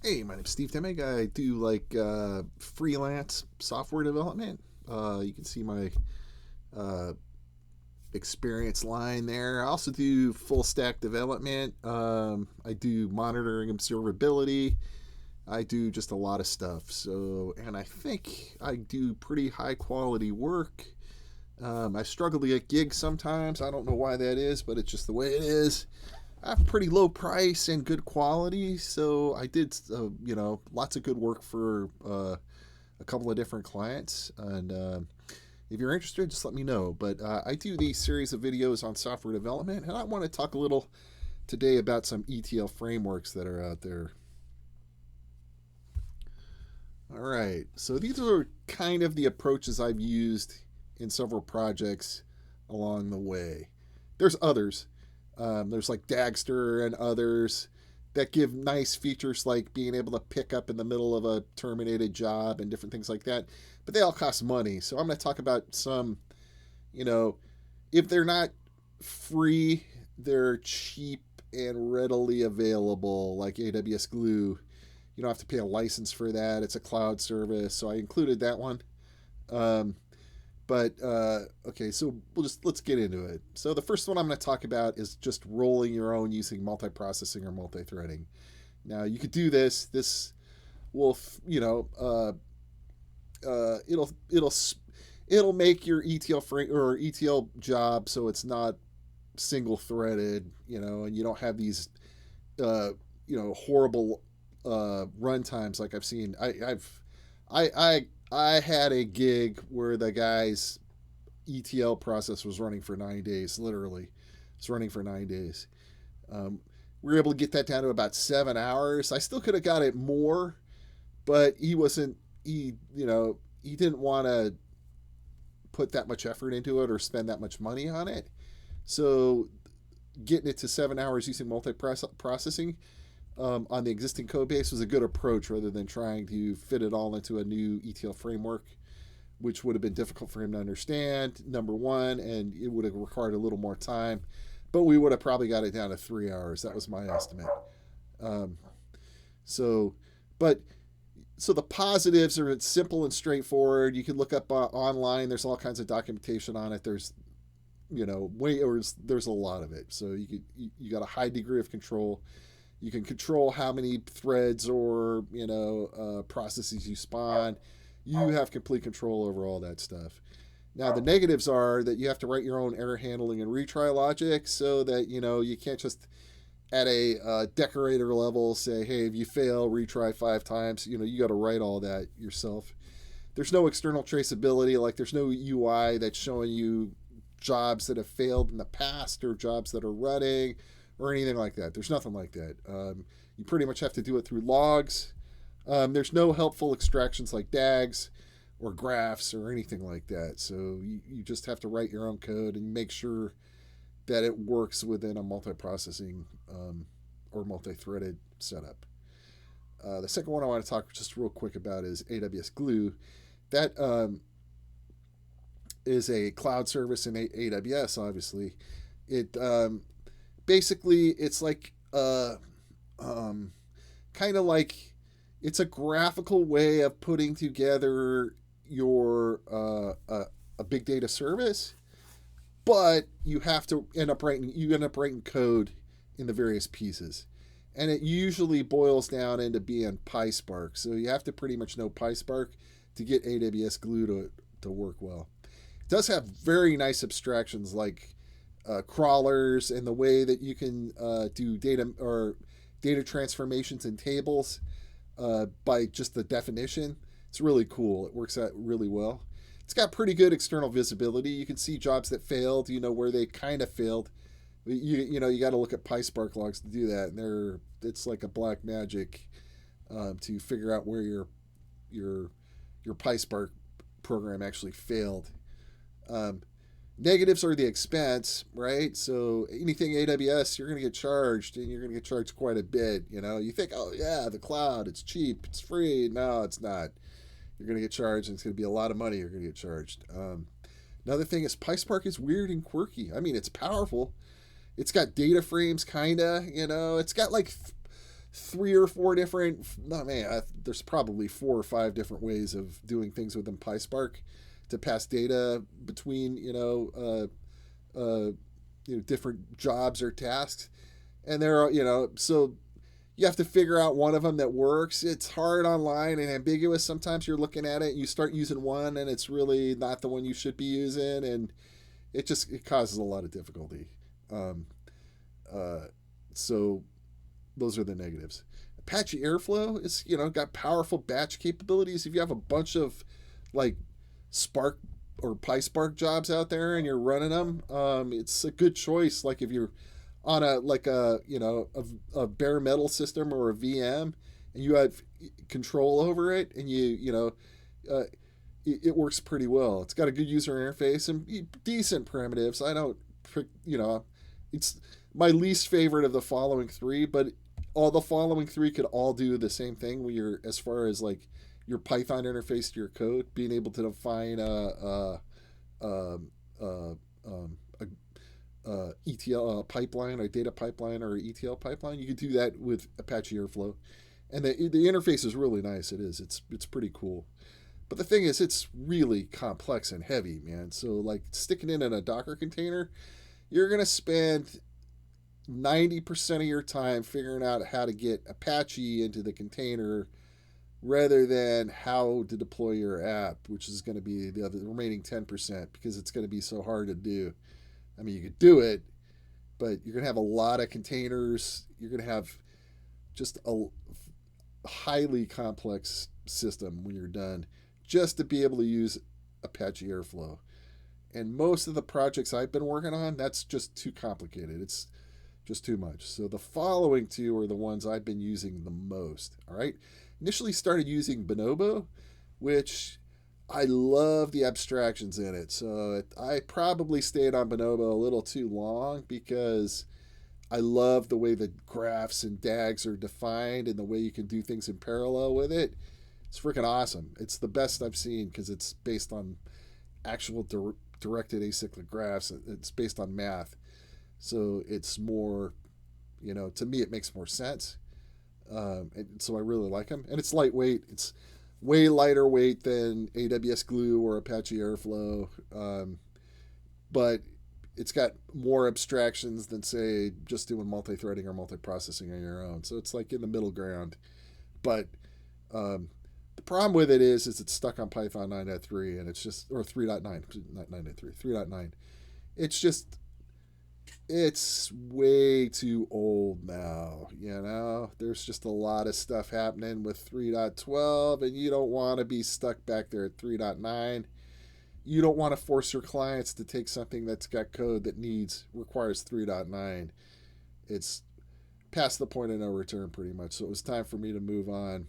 Hey, my name's Steve Demig. I do freelance software development. You can see my uh, experience line there. I also do full stack development. I do monitoring observability. I do just a lot of stuff. And I think I do pretty high quality work. I struggle to get gigs sometimes. I don't know why that is, but it's just the way it is. I have a pretty low price and good quality, so I did lots of good work for a couple of different clients. And if you're interested, just let me know. But I do these series of videos on software development, and I want to talk a little today about some ETL frameworks that are out there. All right, so these are kind of the approaches I've used in several projects along the way. There's others. There's like Dagster and others that give nice features like being able to pick up in the middle of a terminated job and different things like that. But they all cost money. So I'm going to talk about some, you know, if they're not free, they're cheap and readily available, like AWS Glue. You don't have to pay a license for that. It's a cloud service. So I included that one. Um, but okay, so let's get into it. So the first one I'm going to talk about is just rolling your own using multiprocessing or multi-threading. Now you could do this. This will, it'll make your ETL frame or ETL job so it's not single threaded, and you don't have these, horrible run times like I've seen. I had a gig where the guy's ETL process was running for 9 days, literally. It's running for 9 days. Um, we were able to get that down to about 7 hours. I still could have got it more, but he wasn't, he didn't want to put that much effort into it or spend that much money on it. So getting it to 7 hours using multi processing on the existing code base was a good approach rather than trying to fit it all into a new ETL framework, which would have been difficult for him to understand, number one, and it would have required a little more time. But we would have probably got it down to 3 hours. That was my estimate. Um, so, but so the positives are it's simple and straightforward. You can look up online. There's all kinds of documentation on it. There's there's a lot of it. So you got a high degree of control. You can control how many threads or processes you spawn. You have complete control over all that stuff. Now the negatives are that you have to write your own error handling and retry logic, so that you can't just at a decorator level say, hey, if you fail, retry 5 times. You got to write all that yourself. There's no external traceability, like there's no UI that's showing you jobs that have failed in the past or jobs that are running or anything like that. There's nothing like that. You pretty much have to do it through logs. There's no helpful extractions like DAGs or graphs or anything like that. So you just have to write your own code and make sure that it works within a multi-processing or multi-threaded setup. The second one I want to talk just real quick about is AWS Glue. That is a cloud service in AWS, obviously. It basically it's like kind of like it's a graphical way of putting together your a big data service, but you have to end up writing code in the various pieces, and it usually boils down into being PySpark. So you have to pretty much know PySpark to get AWS Glue to work well. It does have very nice abstractions like crawlers and the way that you can do data transformations in tables by just the definition. It's really cool. It works out really well. It's got pretty good external visibility. You can see jobs that failed, where they kind of failed. You got to look at PySpark logs to do that, and it's like a black magic to figure out where your PySpark program actually failed. Um, Negatives are the expense, right? So anything AWS, you're going to get charged, and you're going to get charged quite a bit. You think, oh yeah, the cloud, it's cheap, it's free. No, it's not. You're going to get charged, and it's going to be a lot of money you're going to get charged. Another thing is PySpark is weird and quirky. I mean, it's powerful. It's got data frames, kind of. It's got like three or four different, no man, there's probably four or five different ways of doing things within PySpark to pass data between, different jobs or tasks. And there are, so you have to figure out one of them that works. It's hard online and ambiguous. Sometimes you're looking at it and you start using one and it's really not the one you should be using, and it causes a lot of difficulty. Um, uh, so those are the negatives. Apache Airflow is, got powerful batch capabilities. If you have a bunch of like Spark or PySpark jobs out there and you're running them, it's a good choice. Like if you're on a bare metal system or a VM and you have control over it, and it works pretty well. It's got a good user interface and decent primitives. I don't, it's my least favorite of the following three, but all the following three could all do the same thing. Where you're, as far as like your Python interface to your code, being able to define a ETL pipeline, a data pipeline, or an ETL pipeline. You could do that with Apache Airflow, and the interface is really nice. It's pretty cool. But the thing is, it's really complex and heavy, man. So like sticking it in a Docker container, you're gonna spend 90% of your time figuring out how to get Apache into the container rather than how to deploy your app, which is going to be the remaining 10% because it's going to be so hard to do. I mean, you could do it, but you're going to have a lot of containers. You're going to have just a highly complex system when you're done just to be able to use Apache Airflow. And most of the projects I've been working on, that's just too complicated. It's just too much. So the following two are the ones I've been using the most. All right. Initially started using Bonobo, which I love the abstractions in it. So I probably stayed on Bonobo a little too long because I love the way the graphs and DAGs are defined and the way you can do things in parallel with it. It's freaking awesome. It's the best I've seen because it's based on actual directed acyclic graphs. It's based on math. So it's more, to me, it makes more sense. And so I really like them. And it's lightweight. It's way lighter weight than AWS Glue or Apache Airflow. But it's got more abstractions than, say, just doing multi-threading or multi-processing on your own. So it's like in the middle ground. But the problem with it is it's stuck on Python 9.3 and it's just, or 3.9, not 9.3, 3.9. It's way too old now. There's just a lot of stuff happening with 3.12, and you don't want to be stuck back there at 3.9. You don't want to force your clients to take something that's got code that requires 3.9. It's past the point of no return pretty much. So it was time for me to move on.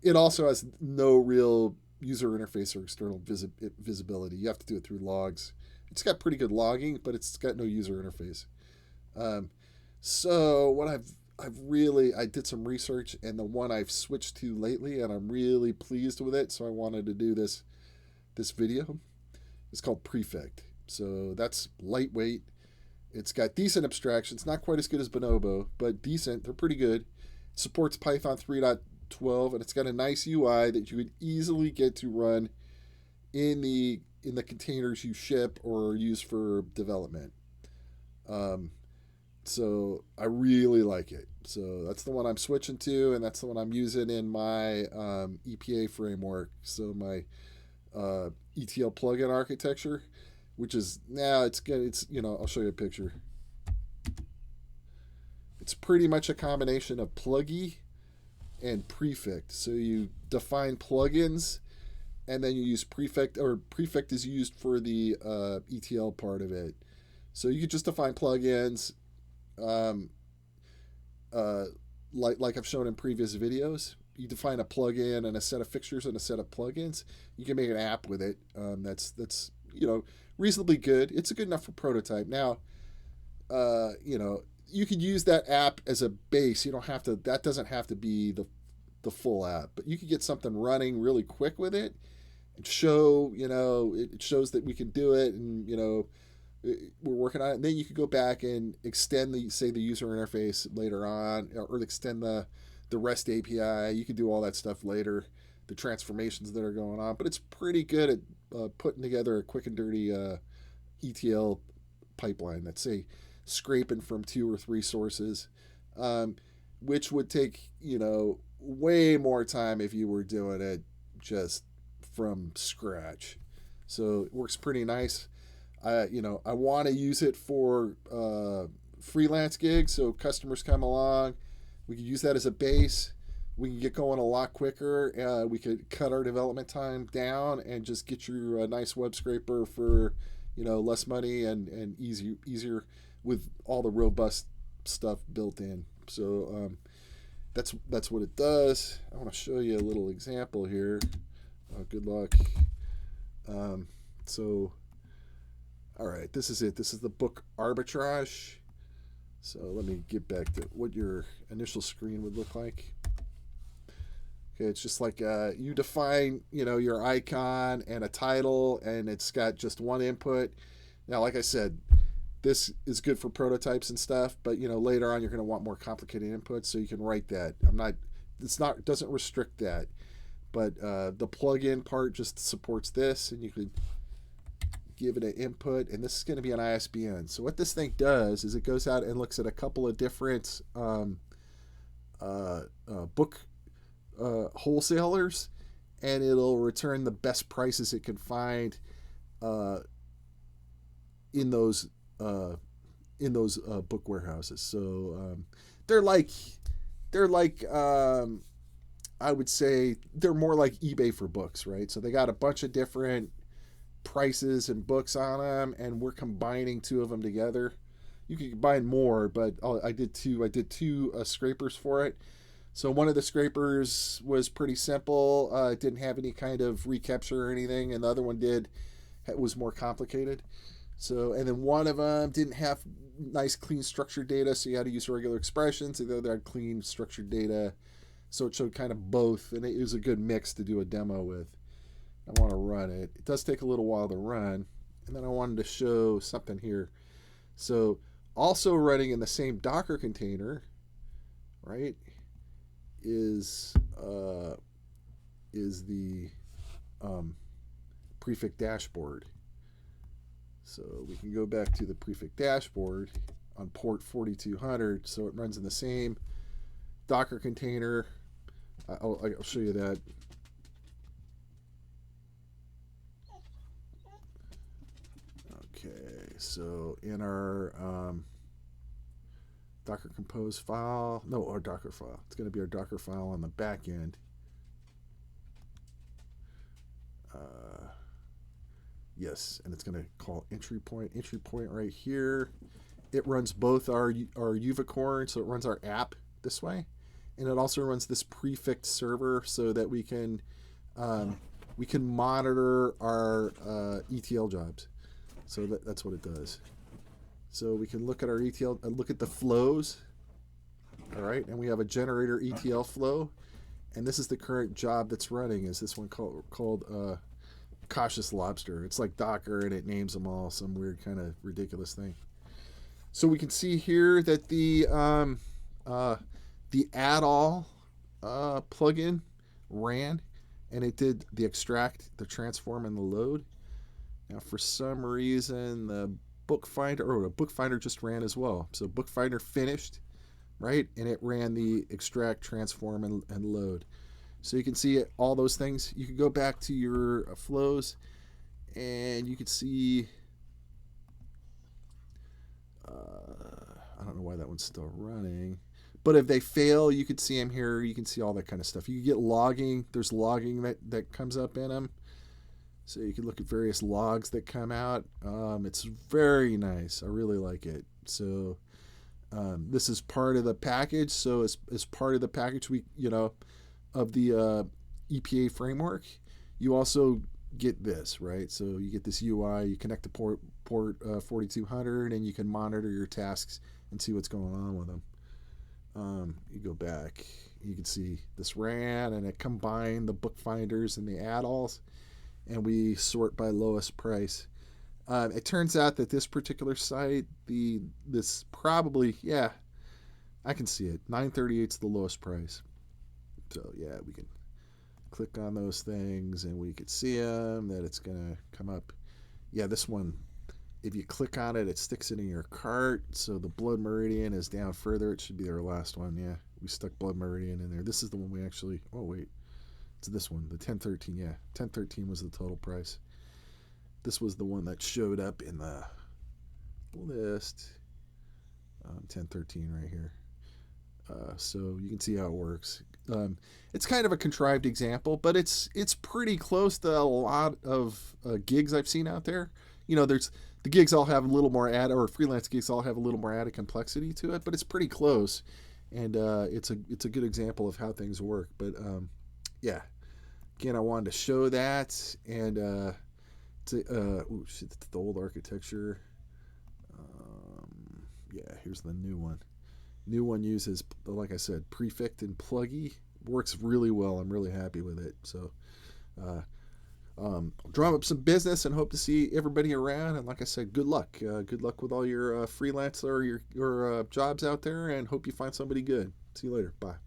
It also has no real user interface or external visibility. You have to do it through logs. It's got pretty good logging, but it's got no user interface. So what I did some research, and the one I've switched to lately, and I'm really pleased with it. So I wanted to do this video. It's called Prefect. So that's lightweight. It's got decent abstractions, not quite as good as Bonobo, but decent. They're pretty good. It supports Python 3.12, and it's got a nice UI that you would easily get to run in the containers you ship or use for development. So I really like it. So that's the one I'm switching to, and that's the one I'm using in my EPA framework. So my ETL plugin architecture, which is now it's good. It's I'll show you a picture. It's pretty much a combination of pluggy and prefect. So you define plugins, and then you use prefect, or prefect is used for the ETL part of it. So you could just define plugins, like I've shown in previous videos. You define a plugin and a set of fixtures and a set of plugins. You can make an app with it. That's reasonably good. It's good enough for prototype. Now, you could use that app as a base. You don't have to. That doesn't have to be the full app, but you could get something running really quick with it. And show, it shows that we can do it, and we're working on it. And then you could go back and extend the user interface later on, or extend the REST API. You can do all that stuff later, the transformations that are going on. But it's pretty good at putting together a quick and dirty ETL pipeline that's, say, scraping from 2 or 3 sources, which would take, way more time if you were doing it just from scratch. So it works pretty nice. I want to use it for freelance gigs. So customers come along, we could use that as a base. We can get going a lot quicker. We could cut our development time down and just get you a nice web scraper for, less money and easier with all the robust stuff built in. So that's what it does. I want to show you a little example here. Good luck. So, all right, this is it. This is the book arbitrage. So let me get back to what your initial screen would look like. Okay, it's just like you define, your icon and a title, and it's got just one input. Now, like I said, this is good for prototypes and stuff, but later on you're going to want more complicated inputs, so you can write that. It doesn't restrict that, but the plugin part just supports this, and you could give it an input, and this is going to be an ISBN. So what this thing does is it goes out and looks at a couple of different book wholesalers, and it'll return the best prices it can find in those book warehouses. So they're like I would say they're more like eBay for books, right? So they got a bunch of different prices and books on them, and we're combining 2 of them together. You can combine more, but I did 2. I did 2 scrapers for it. So one of the scrapers was pretty simple. It didn't have any kind of recapture or anything, and the other one did. It was more complicated. So, and then one of them didn't have nice, clean, structured data, so you had to use regular expressions. The other had clean, structured data. So it showed kind of both, and it was a good mix to do a demo with. I want to run it. It does take a little while to run. And then I wanted to show something here. So also running in the same Docker container, right, is the prefix dashboard. So we can go back to the prefix dashboard on port 4200. So it runs in the same Docker container. I'll show you that. Okay, so in our Docker compose file, no, our Docker file. It's going to be our Docker file on the back end. Yes, and it's going to call entry point. Entry point right here. It runs both our Uvicorn, so it runs our app this way, and it also runs this prefix server so that we can monitor our ETL jobs. So that's what it does. So we can look at our ETL, look at the flows. All right, and we have a generator ETL flow, and this is the current job that's running. Is this one called Cautious Lobster? It's like Docker, and it names them all some weird kind of ridiculous thing. So we can see here that the add-all plugin ran, and it did the extract, the transform, and the load. Now, for some reason, the Bookfinder just ran as well. So Bookfinder finished, right? And it ran the extract, transform, and load. So you can see all those things. You can go back to your flows, and you can see, I don't know why that one's still running. But if they fail, you could see them here. You can see all that kind of stuff. You can get logging. There's logging that comes up in them. So you can look at various logs that come out. It's very nice. I really like it. So this is part of the package. So as part of the package, of the EPA framework, you also get this, right? So you get this UI. You connect to port 4200, and you can monitor your tasks and see what's going on with them. You go back. You can see this ran, and it combined the book finders and the add-alls, and we sort by lowest price. It turns out that this particular site, this probably, yeah, I can see it. 938 is the lowest price. So yeah, we can click on those things and we could see them, that it's going to come up. Yeah, this one, if you click on it, it sticks it in your cart. So the Blood Meridian is down further. It should be our last one. Yeah, we stuck Blood Meridian in there. This is the one we actually, oh wait, it's this one, the 1013. Yeah, 1013 was the total price. This was the one that showed up in the list. 1013 right here. So you can see how it works. It's kind of a contrived example, but it's pretty close to a lot of gigs I've seen out there. There's the gigs all have a little more or freelance gigs all have a little more added complexity to it, but it's pretty close, and it's a good example of how things work. But yeah, again, I wanted to show that, and it's the old architecture. Yeah, here's the new one. New one uses, like I said, prefect and pluggy. Works really well. I'm really happy with it. So drum up some business and hope to see everybody around. And like I said, good luck. Good luck with all your freelance or your jobs out there, and hope you find somebody good. See you later. Bye.